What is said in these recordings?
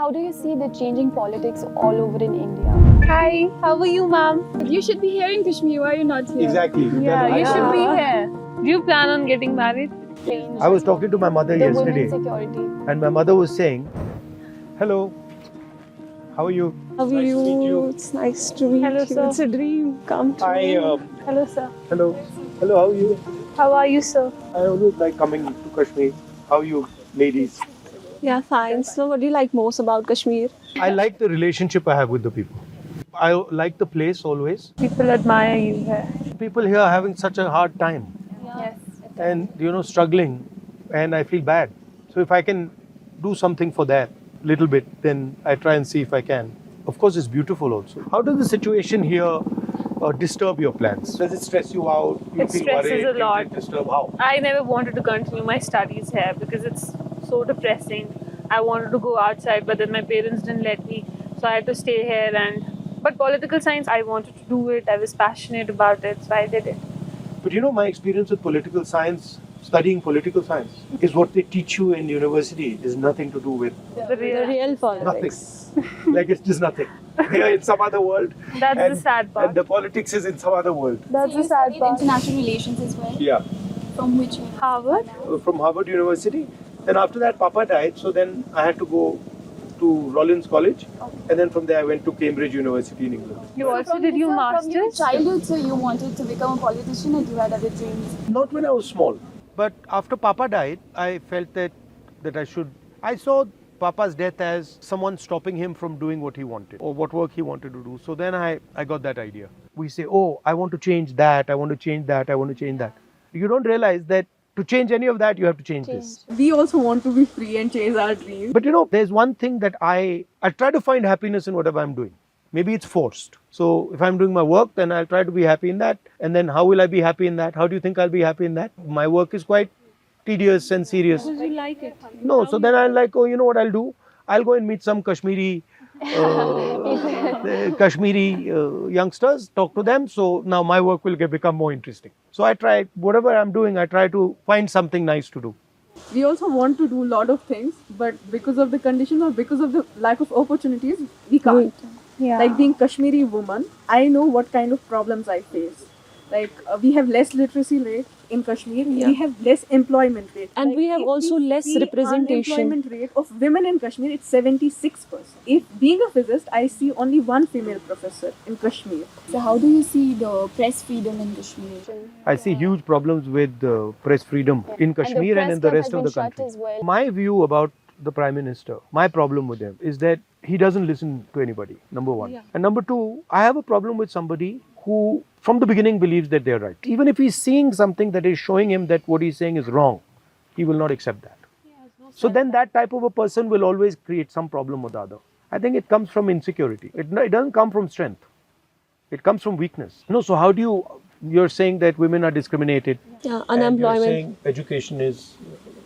how do you see the changing politics all over in India? Hi, how are you, ma'am? You should be here in Kashmir. Why are you not here? Exactly. Yeah, you should be here. Do you plan on getting married? I was talking to my mother The yesterday, women's security. and my mother was saying, "Hello, how are you? How are you? It's nice to meet Hello, you. sir. It's a dream come true. Hello, sir. Hello, hello. How are you? How are you, sir? I always like coming to Kashmir. How are you, ladies? Yeah, fine. So what do you like most about Kashmir? I like the relationship I have with the people. I like the place always. People admire you here. People here are having such a hard time Yes. and struggling, and I feel bad. So if I can do something for that little bit, then I try and see if I can. Of course, it's beautiful also. How does the situation here disturb your plans? Does it stress you out? You It feel stresses worried? a lot. You feel disturbed? How? I never wanted to continue my studies here because it's so depressing. I wanted to go outside, but then my parents didn't let me, so I had to stay here. But political science, I wanted to do it. I was passionate about it, so I did it. But my experience with political science, studying political science, is what they teach you in university is nothing to do with The real politics. nothing. Like it's just nothing. Here in some other world. That's the sad part. And the politics is in some other world. That's So the you sad studied part. international relations as well? Yeah. From which one? Harvard? From Harvard University. Then after that, Papa died. So then I had to go to Rollins College. And then from there, I went to Cambridge University in England. You also did your From your masters? childhood, so you wanted to become a politician, or you had other dreams? Not when I was small. But after Papa died, I felt that I should. I saw Papa's death as someone stopping him from doing what he wanted or what work he wanted to do. So then I got that idea. We say, oh, I want to change that, I want to change that, I want to change that. You don't realize that to change any of that, you have to change this. We also want to be free and chase our dreams. But there's one thing that I try to find happiness in whatever I'm doing. Maybe it's forced. So if I'm doing my work, then I'll try to be happy in that. And then how will I be happy in that? How do you think I'll be happy in that? My work is quite tedious and serious. Because you like it. No, so then I'm like, oh, you know what I'll do? I'll go and meet some Kashmiri youngsters, talk to them. So now my work will become more interesting. So I try, whatever I'm doing, I try to find something nice to do. We also want to do a lot of things, but because of the conditions or because of the lack of opportunities, we can't. Yeah. Like being Kashmiri woman, I know what kind of problems I face. Like we have less literacy rate in Kashmir. Yeah. We have less employment rate. And Like, we have if also less see representation. Unemployment rate of women in Kashmir, it's 76%. If being a physicist, I see only one female professor in Kashmir. So how do you see the press freedom in Kashmir? I see huge problems with press freedom in Kashmir and in the rest of the country. As well. My view about the Prime Minister, my problem with him is that he doesn't listen to anybody, number one. Yeah. And number two, I have a problem with somebody who from the beginning believes that they're right. Even if he's seeing something that is showing him that what he's saying is wrong, he will not accept that. So then that type of a person will always create some problem with the other. I think it comes from insecurity. It doesn't come from strength. It comes from weakness. So how do you're saying that women are discriminated. Yeah, And you're unemployment, saying education is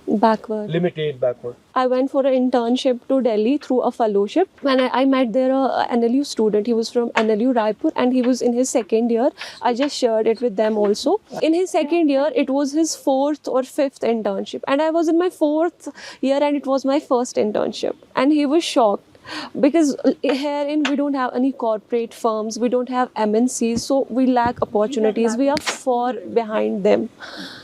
backward. limited, backward. I went for an internship to Delhi through a fellowship. When I met there a NLU student, he was from NLU Raipur and he was in his second year. I just shared it with them also. In his second year, it was his 4th or 5th internship. And I was in my 4th year and it was my first internship. And he was shocked. Because herein we don't have any corporate firms, we don't have MNCs, so we lack opportunities, we are far behind them.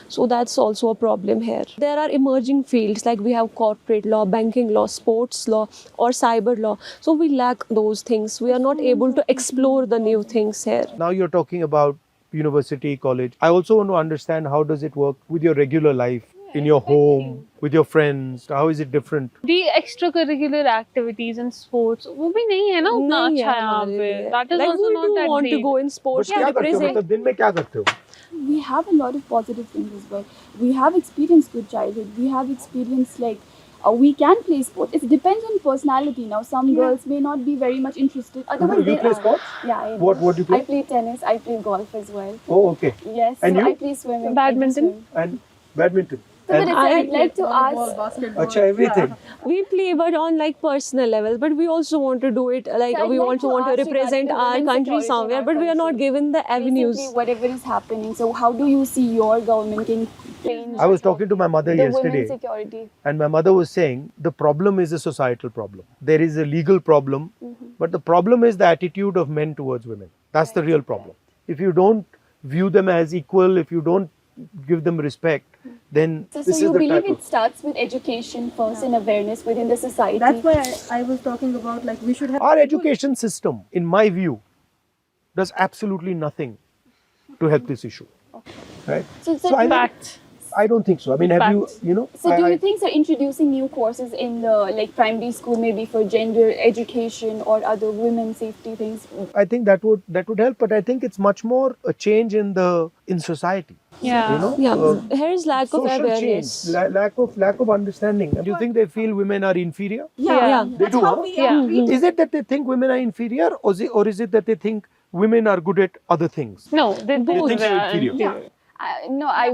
So that's also a problem here. There are emerging fields like we have corporate law, banking law, sports law or cyber law. So we lack those things. We are not able to explore the new things here. Now you're talking about university, college. I also want to understand how does it work with your regular life, in your home, with your friends. How is it different? The extracurricular activities and sports, वो भी नहीं है ना उतना नहीं अच्छा है यहाँ हमारे पे. लिए. That is Like also we not do that want to great. go in sports But to क्या करते हो? represent. मतलब दिन में क्या करते हो? We have a lot of positive things as well. We have experienced good childhood. We have experienced we can play sports. It depends on personality. Now some girls may not be very much interested. Otherwise, You play sports? Yeah, I do. What do you play? I play tennis. I play golf as well. Oh, okay. Yes. And so you? I play swimming. Badminton? I do swim. And badminton. So, Vanessa, I'd like to volleyball, ask. basketball. Acha, everything. We play, but on like personal level. But we also want to do it like So I'd we like want to to ask represent regarding the our women's country security in somewhere. our But we are not country. given the avenues. Basically, whatever is happening. So, how do you see your government in change I was talking to my mother the yesterday, women's security? and my mother was saying the problem is a societal problem. There is a legal problem, but the problem is the attitude of men towards women. That's the real problem. If you don't view them as equal, if you don't give them respect, then So, this you is the believe type it starts with education first and awareness within the society? That's why I was talking about like we should have. Our education system, in my view, does absolutely nothing to help this issue. Right? So, Fact. I don't think so. I mean, have you, Fact. you know? So do I- you think they're introducing new courses in the like primary school, maybe for gender education or other women safety things? I think that would help, but I think it's much more a change in society. Yeah. You know, Yeah, here is lack of social awareness. change, lack of understanding. Do you think they feel women are inferior? Yeah. They do. Huh? Yeah. Is it that they think women are inferior, or is it that they think women are good at other things? No, they both think they're are inferior. inferior. No, I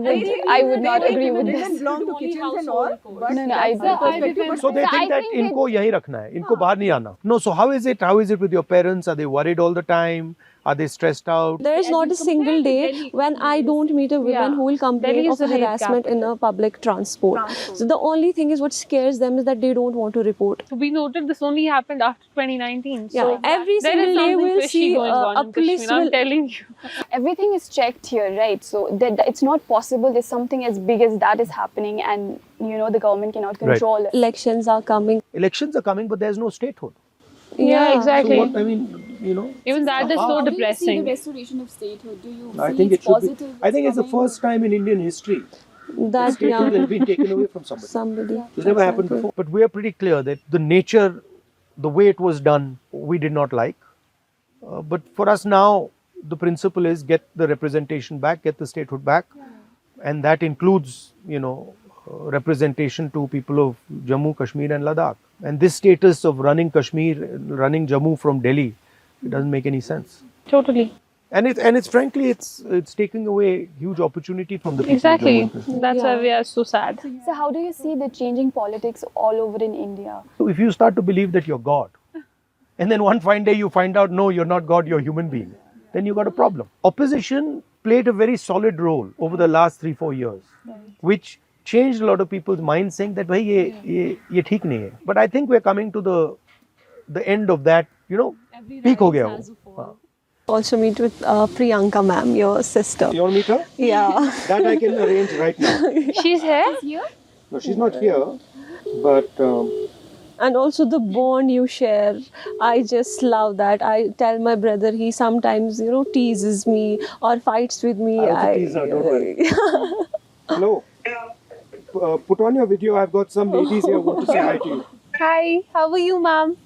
would not agree with They this. can belong to kitchens and all. But No, no, that's I- the perspective. But So they So I think that think इनको यहीं रखना है, इनको बाहर नहीं आना. No, so how is it? How is it with your parents? Are they worried all the time? Are they stressed out? There is not a single day when I don't meet a woman Yeah. who will complain Delhi of is the rape harassment in a public transport. So the only thing is what scares them is that they don't want to report. We noted this only happened after 2019. Yeah, So every there is single day something we'll fishy see going on a in police Kashmir, I'm will. telling you. Everything is checked here, right? So that it's not possible there's something as big as that is happening, and the government cannot Right. control it. Elections are coming. Elections are coming, but there's no statehood. Yeah, So exactly. what I mean, you know. Even that is so How do you see the depressing. restoration of statehood? Do you I see think it it's should positive? be. I think it's the coming? first time in Indian history That statehood yeah, has been taken away from somebody. somebody. It's never happened before. But we are pretty clear that the nature, the way it was done, we did not like. But for us now, the principle is get the representation back, get the statehood back, and that includes, representation to people of Jammu, Kashmir, and Ladakh. And this status of running Kashmir, running Jammu from Delhi, it doesn't make any sense. Totally. And it's frankly, it's taking away huge opportunity from the people. of Exactly. Jammu and Kashmir. That's why Yeah. we are so sad. So how do you see the changing politics all over in India? So if you start to believe that you're God, and then one fine day you find out, no, you're not God, you're a human being, then you got a problem. Opposition played a very solid role over the last 3-4 years, which changed a lot of people's minds, saying that, bhai, ye theek nahi hai. But I think we're coming to the end of that, peak ho gaya wo. Also meet with Priyanka ma'am, your sister. You want to meet her? Yeah. That I can arrange right now. She's here? No, she's not here, but And also the bond you share, I just love that. I tell my brother, he sometimes, teases me or fights with me. I'll tease her, don't worry. Hello. Put on your video. I've got some ladies here who want to say hi to you. Hi, how are you, ma'am?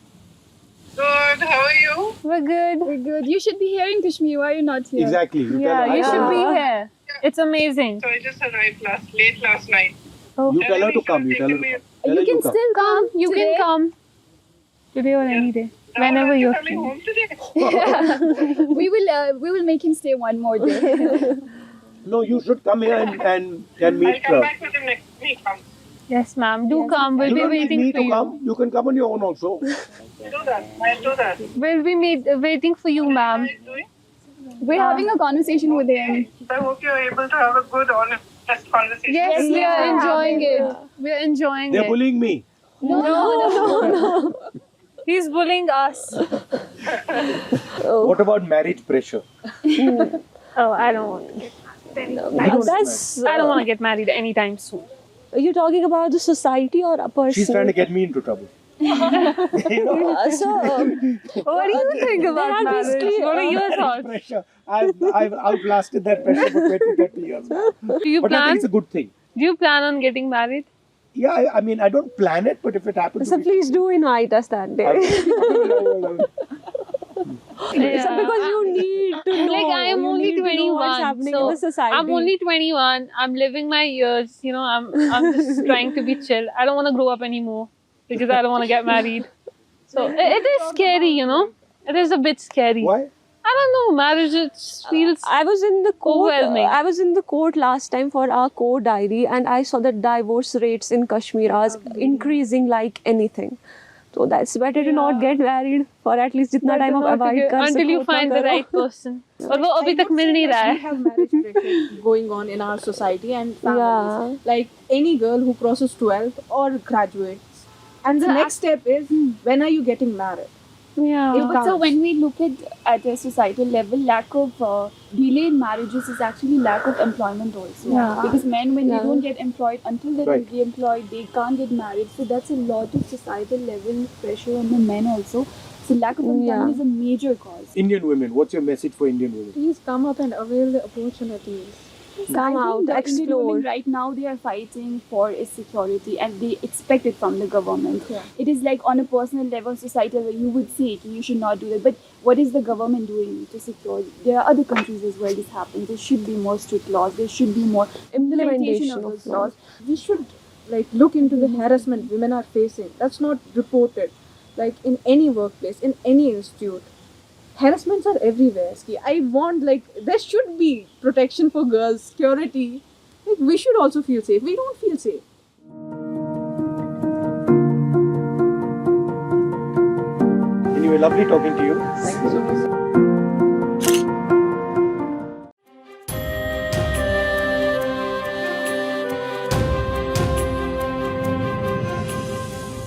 Good, how are you? We're good. We're good. You should be here in Kashmir. Why are you not here? Exactly. You Yeah, tell her. you I should told be her. here. It's amazing. So I just arrived late last night. You tell her to come. You tell her to come. Tell her You can come. still come. You today. can come. Today or any day. Now Whenever aren't you you're coming free. home today? We will make him stay one more day. No, you should come here and I'll meet come her. back with him next week. Yes, ma'am. Do come. We'll You be don't need waiting me for to you. come. You can come on your own also. I'll do that. We'll be waiting for you, ma'am. What are you guys doing? We're having a conversation with him. I hope you're able to have a good, honest conversation. Yes, we are Yeah. enjoying it. We're enjoying They're it. bullying me. No. He's bullying us. What about marriage pressure? Oh, I don't want to get That's. I don't want to get married anytime soon. Are you talking about the society or a person? She's trying to get me into trouble. So, What do you think about are marriage? basically, What are your thoughts? Pressure. I've outlasted that pressure for 20-30 years. Do you But I plan? think it's a good thing. Do you plan on getting married? Yeah, I mean, I don't plan it, but if it happens so to be... please do invite us that day. I will. So because you need to know. Like I am you only need to know what's 21, happening so in the society. I'm only 21. I'm living my years. I'm just trying to be chill. I don't want to grow up anymore because I don't want to get married. So it is scary, It is a bit scary. Why? I don't know. Marriage it feels. I was in the court. Overwhelming. I was in the court last time for our court diary, and I saw that divorce rates in Kashmir are increasing like anything. So that's better to not get married for at least जितना time आप avoid कर सको until you उतना find the करो. right person. और वो अभी तक मिल नहीं रहा We है. have marriage pressure going on in our society and families. Yeah. Like any girl who crosses 12th or graduates. And the next step is, when are you getting married? Yeah. But so when we look at a societal level, lack of delayed marriages is actually lack of employment also. Yeah. Because men, when Yeah. they don't get employed, until they're Right. employed, they can't get married. So that's a lot of societal level pressure on the men also. So lack of employment Yeah. is a major cause. Indian women, what's your message for Indian women? Please come up and avail the opportunities. So I Come think out, the Indian explore. women right now, they are fighting for a security and they expect it from the government. Yeah. It is like on a personal level, societal level, you would say it, you should not do that. But what is the government doing to secure? There are other countries as well this happens. There should be more strict laws. There should be more implementation of those laws. We should look into the harassment women are facing. That's not reported. Like in any workplace, in any institute. Harassments are everywhere. I want there should be protection for girls, security. Like, we should also feel safe. We don't feel safe. Anyway, lovely talking to you. Thank you so much.